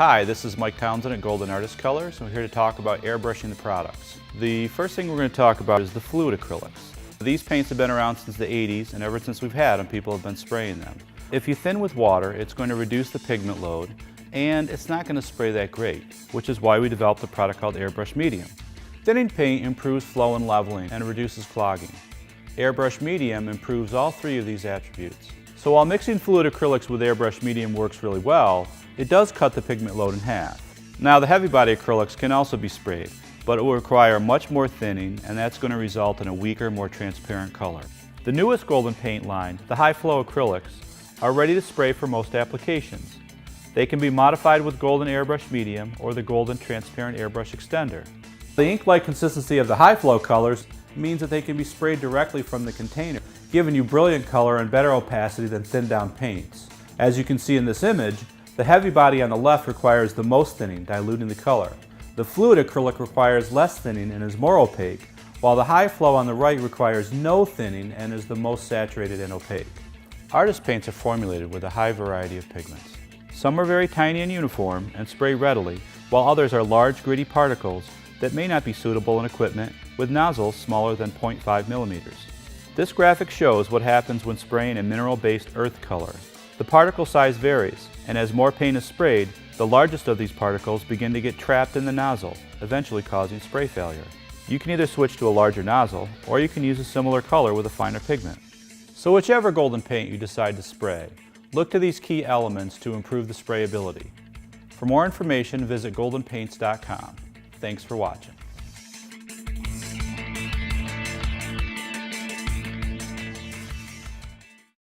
Hi, this is Mike Townsend at Golden Artist Colors, and we're here to talk about airbrushing the products. The first thing we're going to talk about is the fluid acrylics. These paints have been around since the 80s, and ever since we've had them, people have been spraying them. If you thin with water, it's going to reduce the pigment load, and it's not going to spray that great, which is why we developed a product called Airbrush Medium. Thinning paint improves flow and leveling and reduces clogging. Airbrush Medium improves all three of these attributes. So while mixing fluid acrylics with Airbrush Medium works really well, it does cut the pigment load in half. Now the heavy body acrylics can also be sprayed, but it will require much more thinning, and that's going to result in a weaker, more transparent color. The newest Golden paint line, the high flow acrylics, are ready to spray for most applications. They can be modified with Golden Airbrush Medium or the Golden Transparent Airbrush Extender. The ink-like consistency of the high flow colors means that they can be sprayed directly from the container, giving you brilliant color and better opacity than thinned down paints. As you can see in this image, the heavy body on the left requires the most thinning, diluting the color. The fluid acrylic requires less thinning and is more opaque, while the high flow on the right requires no thinning and is the most saturated and opaque. Artist paints are formulated with a high variety of pigments. Some are very tiny and uniform and spray readily, while others are large, gritty particles that may not be suitable in equipment with nozzles smaller than 0.5 millimeters. This graphic shows what happens when spraying a mineral-based earth color. The particle size varies, and as more paint is sprayed, the largest of these particles begin to get trapped in the nozzle, eventually causing spray failure. You can either switch to a larger nozzle, or you can use a similar color with a finer pigment. So whichever Golden paint you decide to spray, look to these key elements to improve the sprayability. For more information, visit goldenpaints.com. Thanks for watching.